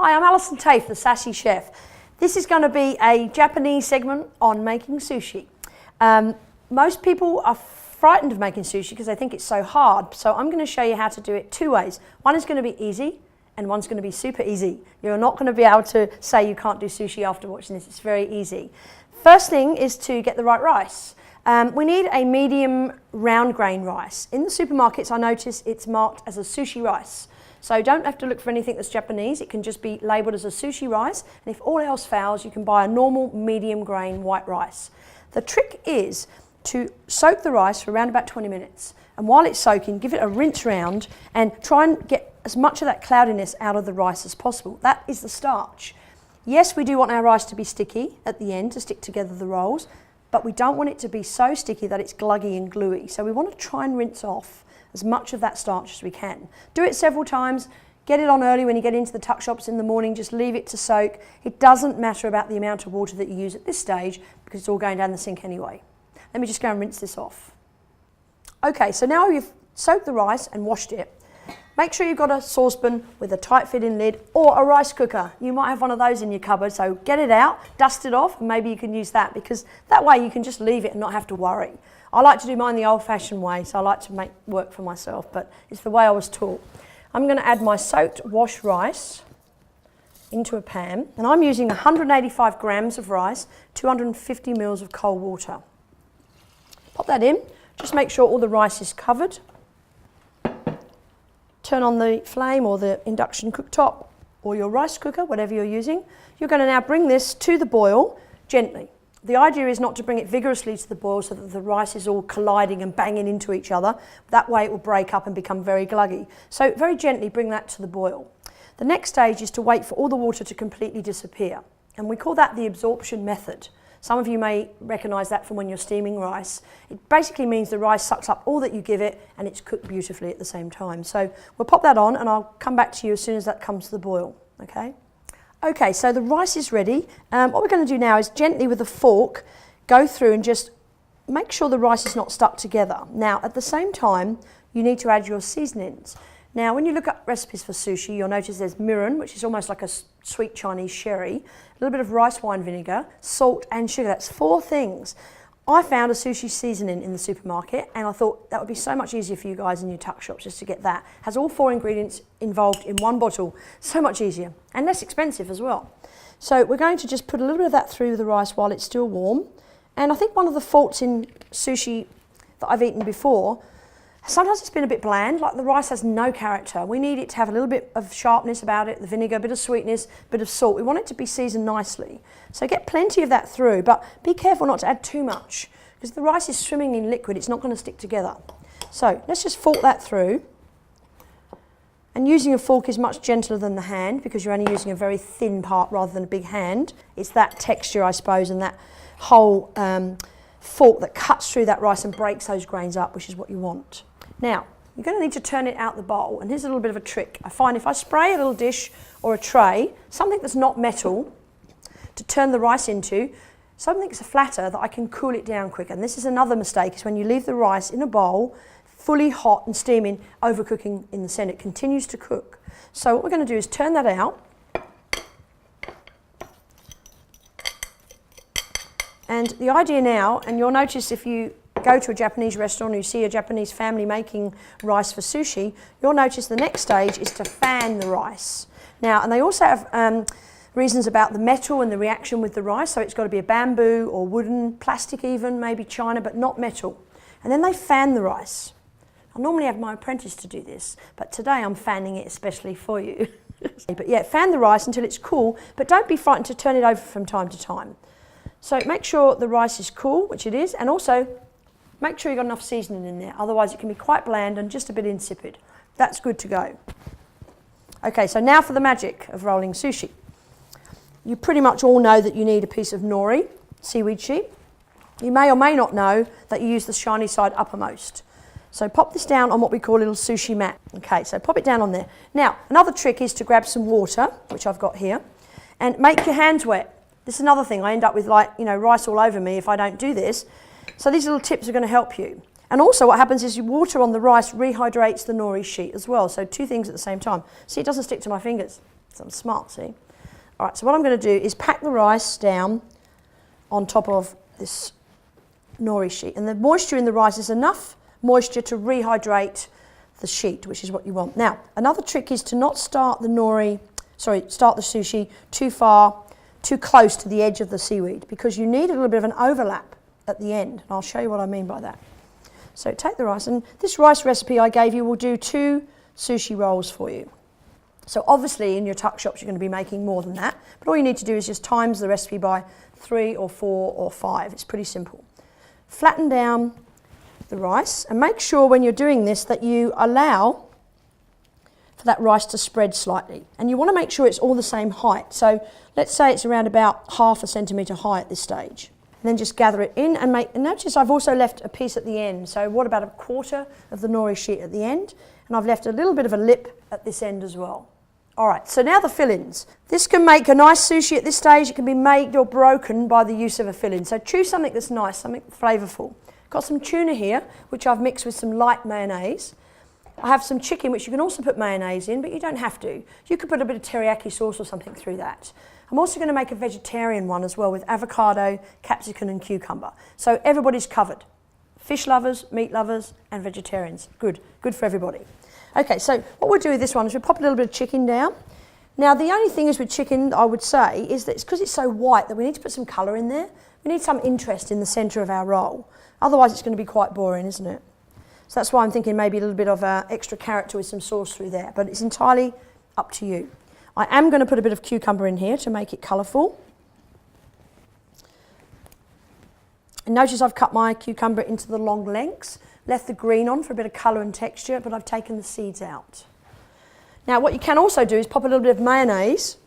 Hi, I'm Alison Taafe, the Sassy Chef. This is going to be a Japanese segment on making sushi. Most people are frightened of making sushi because they think it's so hard, so I'm going to show you how to do it two ways. One is going to be easy and one's going to be super easy. You're not going to be able to say you can't do sushi after watching this. It's very easy. First thing is to get the right rice. We need a medium round grain rice. In the supermarkets I notice it's marked as a sushi rice. So don't have to look for anything that's Japanese, it can just be labelled as a sushi rice, and if all else fails you can buy a normal medium grain white rice. The trick is to soak the rice for around about 20 minutes, and while it's soaking give it a rinse round and try and get as much of that cloudiness out of the rice as possible. That is the starch. Yes, we do want our rice to be sticky at the end to stick together the rolls, but we don't want it to be so sticky that it's gluggy and gluey, so we want to try and rinse off as much of that starch as we can. Do it several times, get it on early when you get into the tuck shops in the morning, just leave it to soak. It doesn't matter about the amount of water that you use at this stage because it's all going down the sink anyway. Let me just go and rinse this off. Okay, so now you've soaked the rice and washed it. Make sure you've got a saucepan with a tight fitting lid or a rice cooker. You might have one of those in your cupboard, so get it out, dust it off, and maybe you can use that because that way you can just leave it and not have to worry. I like to do mine the old-fashioned way, so I like to make work for myself, but it's the way I was taught. I'm going to add my soaked washed rice into a pan, and I'm using 185 grams of rice, 250 mils of cold water. Pop that in, just make sure all the rice is covered. Turn on the flame or the induction cooktop or your rice cooker, whatever you're using. You're going to now bring this to the boil gently. The idea is not to bring it vigorously to the boil so that the rice is all colliding and banging into each other. That way it will break up and become very gluggy. So very gently bring that to the boil. The next stage is to wait for all the water to completely disappear. And we call that the absorption method. Some of you may recognise that from when you're steaming rice. It basically means the rice sucks up all that you give it and it's cooked beautifully at the same time. So we'll pop that on and I'll come back to you as soon as that comes to the boil. Okay, so the rice is ready. What we're going to do now is gently with a fork go through and just make sure the rice is not stuck together. Now at the same time you need to add your seasonings. Now when you look up recipes for sushi you'll notice there's mirin, which is almost like a sweet Chinese sherry, a little bit of rice wine vinegar, salt and sugar. That's 4 things. I found a sushi seasoning in the supermarket and I thought that would be so much easier for you guys in your tuck shops just to get that. Has all 4 ingredients involved in one bottle. So much easier and less expensive as well. So we're going to just put a little bit of that through the rice while it's still warm. And I think one of the faults in sushi that I've eaten before, sometimes it's been a bit bland, like the rice has no character. We need it to have a little bit of sharpness about it, the vinegar, a bit of sweetness, a bit of salt. We want it to be seasoned nicely. So get plenty of that through, but be careful not to add too much because the rice is swimming in liquid, it's not going to stick together. So let's just fork that through. And using a fork is much gentler than the hand because you're only using a very thin part rather than a big hand. It's that texture, I suppose, and that whole fork that cuts through that rice and breaks those grains up, which is what you want. Now, you're going to need to turn it out the bowl, and here's a little bit of a trick. I find if I spray a little dish or a tray, something that's not metal, to turn the rice into, something that's flatter that I can cool it down quicker. And this is another mistake, is when you leave the rice in a bowl, fully hot and steaming, overcooking in the centre, it continues to cook. So what we're going to do is turn that out. And the idea now, and you'll notice if you go to a Japanese restaurant or you see a Japanese family making rice for sushi, you'll notice the next stage is to fan the rice. Now, and they also have reasons about the metal and the reaction with the rice, so it's got to be a bamboo or wooden, plastic even, maybe china, but not metal. And then they fan the rice. I normally have my apprentice to do this, but today I'm fanning it especially for you. But yeah, fan the rice until it's cool, but don't be frightened to turn it over from time to time. So make sure the rice is cool, which it is, and also make sure you've got enough seasoning in there, otherwise it can be quite bland and just a bit insipid. That's good to go. Okay, so now for the magic of rolling sushi. You pretty much all know that you need a piece of nori, seaweed sheet. You may or may not know that you use the shiny side uppermost. So pop this down on what we call a little sushi mat. Okay, so pop it down on there. Now, another trick is to grab some water, which I've got here, and make your hands wet. This is another thing, I end up with rice all over me if I don't do this. So these little tips are going to help you. And also what happens is water on the rice rehydrates the nori sheet as well. So 2 things at the same time. See, it doesn't stick to my fingers. So I'm smart, see? All right, so what I'm going to do is pack the rice down on top of this nori sheet. And the moisture in the rice is enough moisture to rehydrate the sheet, which is what you want. Now, another trick is to not start the sushi too close to the edge of the seaweed, because you need a little bit of an overlap at the end. And I'll show you what I mean by that. So take the rice, and this rice recipe I gave you will do 2 sushi rolls for you. So obviously in your tuck shops you're going to be making more than that, but all you need to do is just times the recipe by 3 or 4 or 5. It's pretty simple. Flatten down the rice and make sure when you're doing this that you allow for that rice to spread slightly. And you want to make sure it's all the same height. So let's say it's around about 1/2 centimetre high at this stage. And then just gather it in and notice I've also left a piece at the end. So what about 1/4 of the nori sheet at the end? And I've left a little bit of a lip at this end as well. All right, so now the fillings. This can make a nice sushi at this stage. It can be made or broken by the use of a filling. So choose something that's nice, something flavourful. Got some tuna here, which I've mixed with some light mayonnaise. I have some chicken, which you can also put mayonnaise in, but you don't have to. You could put a bit of teriyaki sauce or something through that. I'm also going to make a vegetarian one as well with avocado, capsicum and cucumber. So everybody's covered. Fish lovers, meat lovers and vegetarians. Good for everybody. Okay, so what we'll do with this one is we'll pop a little bit of chicken down. Now the only thing is with chicken, I would say, is that it's because it's so white that we need to put some colour in there. We need some interest in the centre of our roll. Otherwise it's going to be quite boring, isn't it? So that's why I'm thinking maybe a little bit of extra character with some sauce through there, but it's entirely up to you. I am going to put a bit of cucumber in here to make it colourful. And notice I've cut my cucumber into the long lengths, left the green on for a bit of colour and texture, but I've taken the seeds out. Now what you can also do is pop a little bit of mayonnaise,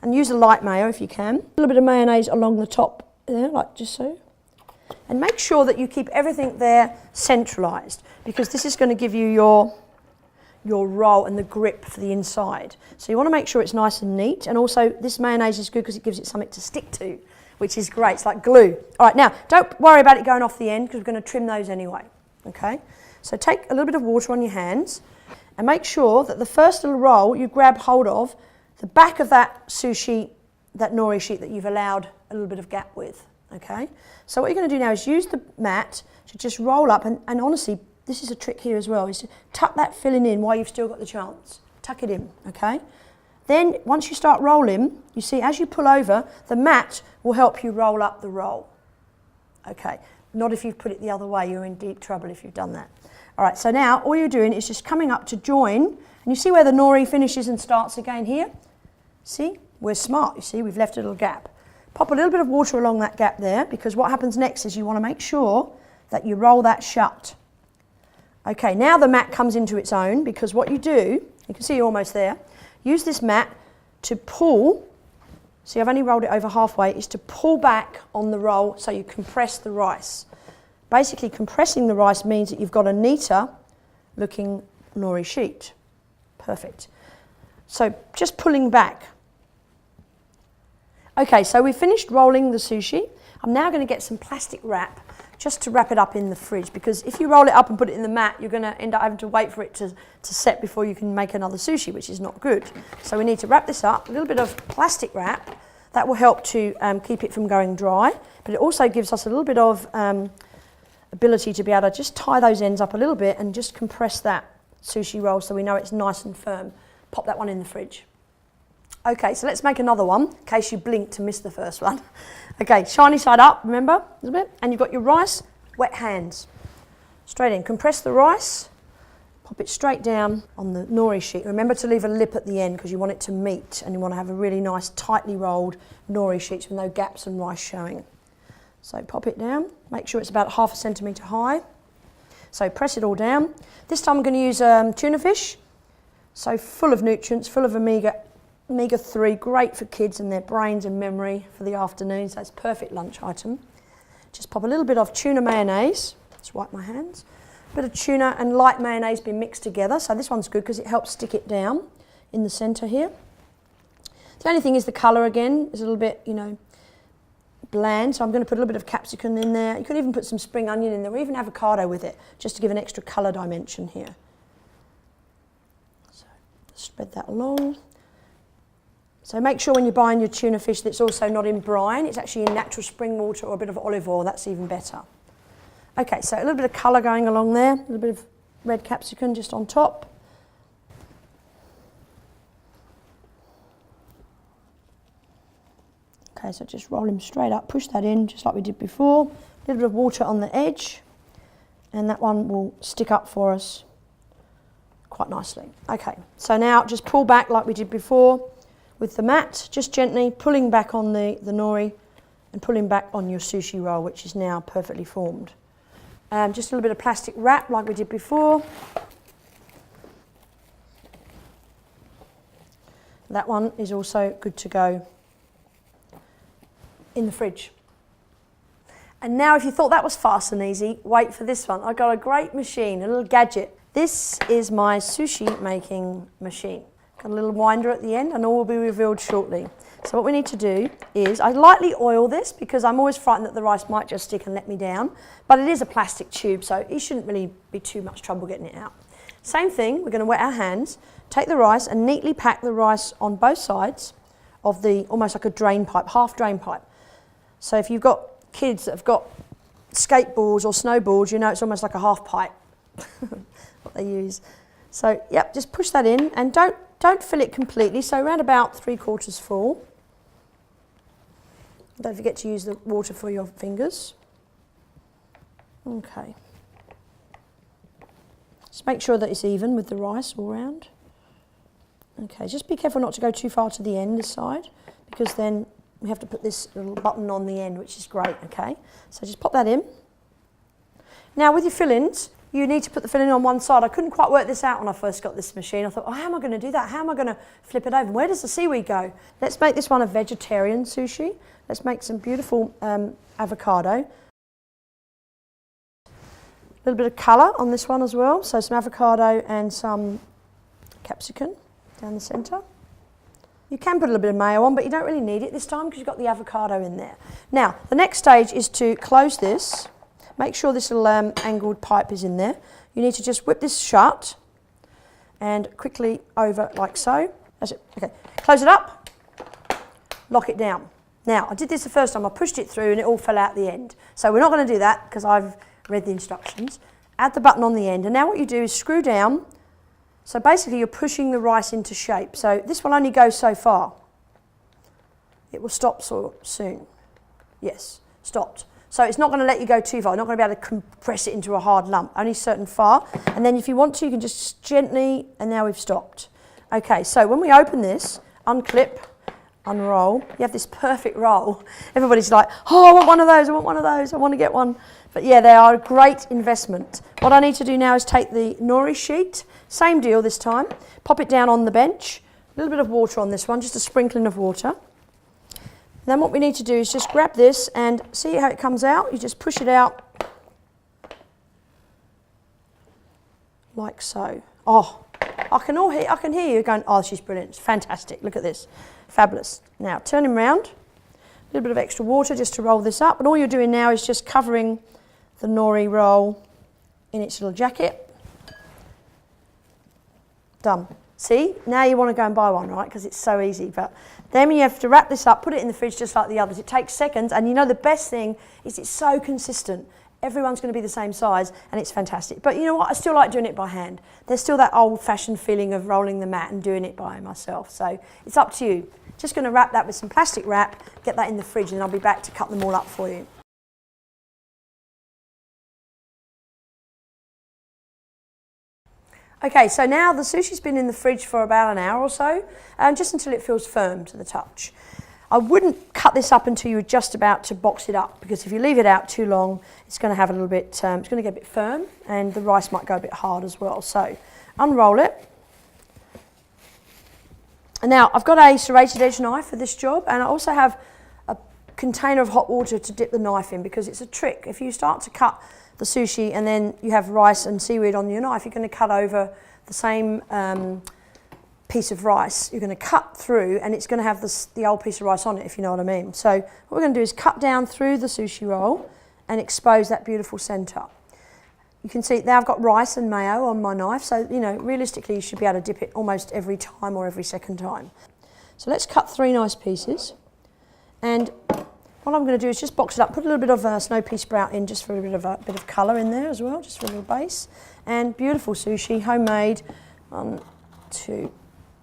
and use a light mayo if you can. A little bit of mayonnaise along the top there, like just so. And make sure that you keep everything there centralised, because this is going to give you your roll and the grip for the inside. So you want to make sure it's nice and neat, and also this mayonnaise is good because it gives it something to stick to, which is great. It's like glue. All right, now don't worry about it going off the end because we're going to trim those anyway. Okay, so take a little bit of water on your hands and make sure that the first little roll you grab hold of the back of that sushi, that nori sheet that you've allowed a little bit of gap with. Okay, so what you're going to do now is use the mat to just roll up, and honestly, this is a trick here as well, is to tuck that filling in while you've still got the chance. Tuck it in, okay? Then once you start rolling, you see as you pull over, the mat will help you roll up the roll. Okay, not if you've put it the other way, you're in deep trouble if you've done that. All right, so now all you're doing is just coming up to join, and you see where the nori finishes and starts again here? See, we're smart, you see, we've left a little gap. Pop a little bit of water along that gap there, because what happens next is you want to make sure that you roll that shut. Okay, now the mat comes into its own, because what you do, you can see you're almost there, use this mat to pull, see I've only rolled it over halfway, is to pull back on the roll so you compress the rice. Basically compressing the rice means that you've got a neater looking nori sheet. Perfect. So just pulling back. Okay, so we've finished rolling the sushi. I'm now going to get some plastic wrap just to wrap it up in the fridge, because if you roll it up and put it in the mat, you're going to end up having to wait for it to set before you can make another sushi, which is not good. So we need to wrap this up, a little bit of plastic wrap. That will help to keep it from going dry, but it also gives us a little bit of ability to be able to just tie those ends up a little bit and just compress that sushi roll so we know it's nice and firm. Pop that one in the fridge. Okay, so let's make another one, in case you blinked and missed the first one. Okay, shiny side up, remember, a little bit. And you've got your rice, wet hands. Straight in, compress the rice, pop it straight down on the nori sheet. Remember to leave a lip at the end because you want it to meet, and you want to have a really nice, tightly rolled nori sheet with no gaps and rice showing. So pop it down, make sure it's about 1/2 centimetre high. So press it all down. This time I'm going to use tuna fish, so full of nutrients, full of omega-3, great for kids and their brains and memory for the afternoon, so it's a perfect lunch item. Just pop a little bit of tuna mayonnaise, just wipe my hands. A bit of tuna and light mayonnaise being mixed together, so this one's good because it helps stick it down in the centre here. The only thing is the colour again is a little bit, bland, so I'm going to put a little bit of capsicum in there. You could even put some spring onion in there, or even avocado with it, just to give an extra colour dimension here. So spread that along. So make sure when you're buying your tuna fish that it's also not in brine, it's actually in natural spring water or a bit of olive oil, that's even better. Okay, so a little bit of colour going along there, a little bit of red capsicum just on top. Okay, so just roll him straight up, push that in just like we did before. A little bit of water on the edge, and that one will stick up for us quite nicely. Okay, so now just pull back like we did before with the mat, just gently pulling back on the nori and pulling back on your sushi roll, which is now perfectly formed. Just a little bit of plastic wrap like we did before. That one is also good to go in the fridge. And now if you thought that was fast and easy, wait for this one. I got a great machine, a little gadget. This is my sushi making machine. Got a little winder at the end and all will be revealed shortly. So what we need to do is, I lightly oil this because I'm always frightened that the rice might just stick and let me down, but it is a plastic tube, so it shouldn't really be too much trouble getting it out. Same thing, we're going to wet our hands, take the rice and neatly pack the rice on both sides of the, almost like a drain pipe, half drain pipe. So if you've got kids that have got skateboards or snowboards, you know it's almost like a half pipe, what they use. So yep, just push that in and don't fill it completely, so around about 3/4 full. Don't forget to use the water for your fingers. Okay. Just make sure that it's even with the rice all around. Okay, just be careful not to go too far to the end this side, because then we have to put this little button on the end, which is great, okay? So just pop that in. Now with your fillings, you need to put the filling on one side. I couldn't quite work this out when I first got this machine. I thought, oh, how am I going to do that? How am I going to flip it over? Where does the seaweed go? Let's make this one a vegetarian sushi. Let's make some beautiful avocado. A little bit of colour on this one as well. So some avocado and some capsicum down the centre. You can put a little bit of mayo on, but you don't really need it this time because you've got the avocado in there. Now, the next stage is to close this. Make sure this little angled pipe is in there. You need to just whip this shut and quickly over like so. That's it. Okay, close it up, lock it down. Now, I did this the first time. I pushed it through and it all fell out at the end. So we're not going to do that because I've read the instructions. Add the button on the end, and now what you do is screw down. So basically you're pushing the rice into shape. So this will only go so far. It will stop so soon. Yes, stopped. So it's not going to let you go too far. You're not going to be able to compress it into a hard lump, only certain far. And then if you want to, you can just gently, and now we've stopped. Okay, so when we open this, unclip, unroll, you have this perfect roll. Everybody's like, oh, I want one of those, I want one of those, I want to get one. But yeah, they are a great investment. What I need to do now is take the nori sheet, same deal this time, pop it down on the bench, a little bit of water on this one, just a sprinkling of water. Then what we need to do is just grab this and see how it comes out. You just push it out like so. Oh, I can hear you going, oh, she's brilliant. It's fantastic. Look at this. Fabulous. Now, turn him round. A little bit of extra water just to roll this up. And all you're doing now is just covering the nori roll in its little jacket. Done. See, now you want to go and buy one, right? Because it's so easy. But then you have to wrap this up, put it in the fridge just like the others. It takes seconds, and you know the best thing is it's so consistent. Everyone's going to be the same size, and it's fantastic. But you know what? I still like doing it by hand. There's still that old-fashioned feeling of rolling the mat and doing it by myself. So it's up to you. Just going to wrap that with some plastic wrap, get that in the fridge, and I'll be back to cut them all up for you. Okay, so now the sushi's been in the fridge for about an hour or so, just until it feels firm to the touch. I wouldn't cut this up until you're just about to box it up, because if you leave it out too long, it's going to have a little bit, it's going to get a bit firm, and the rice might go a bit hard as well. So unroll it. And now I've got a serrated edge knife for this job, and I also have a container of hot water to dip the knife in, because it's a trick. If you start to cut the sushi and then you have rice and seaweed on your knife, you're going to cut over the same piece of rice. You're going to cut through, and it's going to have the old piece of rice on it, if you know what I mean. So what we're going to do is cut down through the sushi roll and expose that beautiful centre. You can see now I've got rice and mayo on my knife, so you know realistically you should be able to dip it almost every time or every second time. So let's cut 3 nice pieces. And what I'm going to do is just box it up, put a little bit of snow pea sprout in just for a bit of colour in there as well, just for a little base. And beautiful sushi, homemade. 1, 2,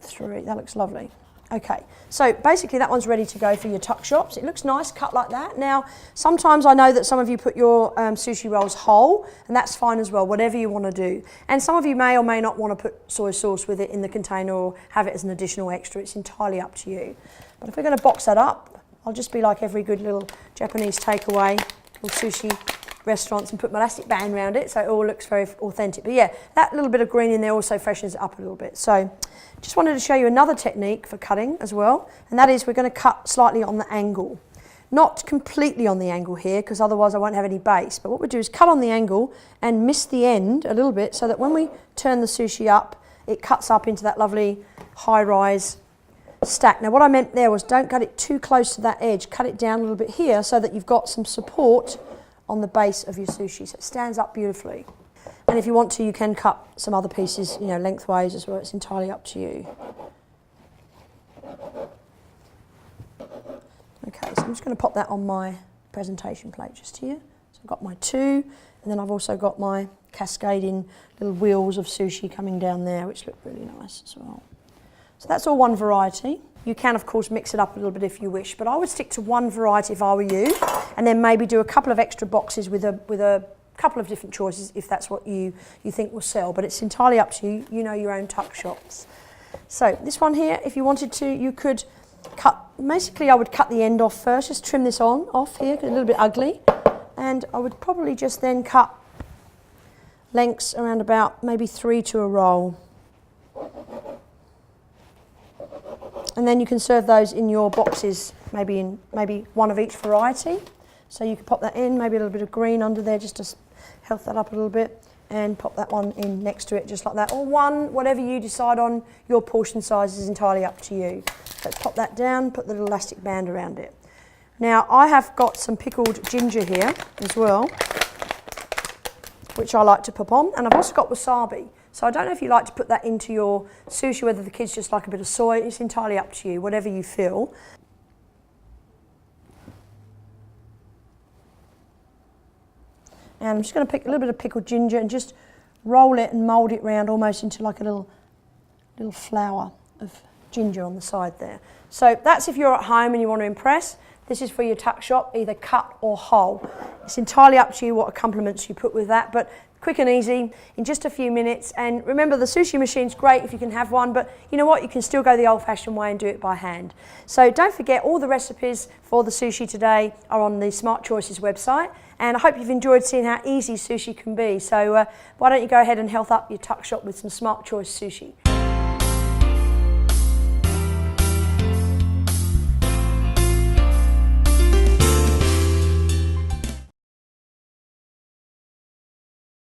3, that looks lovely. Okay, so basically that one's ready to go for your tuck shops. It looks nice cut like that. Now, sometimes I know that some of you put your sushi rolls whole, and that's fine as well, whatever you want to do. And some of you may or may not want to put soy sauce with it in the container or have it as an additional extra. It's entirely up to you. But if we're going to box that up, I'll just be like every good little Japanese takeaway, little sushi restaurants, and put my elastic band around it so it all looks very authentic. But yeah, that little bit of green in there also freshens it up a little bit. So just wanted to show you another technique for cutting as well, and that is we're going to cut slightly on the angle. Not completely on the angle here, because otherwise I won't have any base, but what we do is cut on the angle and miss the end a little bit so that when we turn the sushi up, it cuts up into that lovely high-rise stack. Now what I meant there was don't cut it too close to that edge, cut it down a little bit here so that you've got some support on the base of your sushi, so it stands up beautifully. And if you want to, you can cut some other pieces, you know, lengthways as well. It's entirely up to you. Okay, so I'm just going to pop that on my presentation plate just here. So I've got my 2, and then I've also got my cascading little wheels of sushi coming down there, which look really nice as well. So that's all one variety. You can, of course, mix it up a little bit if you wish, but I would stick to one variety if I were you, and then maybe do a couple of extra boxes with a couple of different choices if that's what you think will sell. But it's entirely up to you. You know your own tuck shops. So this one here, if you wanted to, you could cut. Basically, I would cut the end off first. Just trim this off here, a little bit ugly, and I would probably just then cut lengths around about maybe 3 to a roll. And then you can serve those in your boxes, maybe one of each variety. So you can pop that in, maybe a little bit of green under there just to health that up a little bit, and pop that one in next to it just like that. Or one, whatever you decide on, your portion size is entirely up to you. Let's pop that down, put the little elastic band around it. Now I have got some pickled ginger here as well, which I like to pop on, and I've also got wasabi. So I don't know if you like to put that into your sushi, whether the kids just like a bit of soy. It's entirely up to you, whatever you feel. And I'm just going to pick a little bit of pickled ginger and just roll it and mould it round almost into like a little flower of ginger on the side there. So that's if you're at home and you want to impress. This is for your tuck shop, either cut or whole. It's entirely up to you what accompaniments you put with that, but quick and easy in just a few minutes. And remember, the sushi machine's great if you can have one, but you know what, you can still go the old-fashioned way and do it by hand. So don't forget, all the recipes for the sushi today are on the Smart Choices website, and I hope you've enjoyed seeing how easy sushi can be. So why don't you go ahead and health up your tuck shop with some Smart Choice sushi.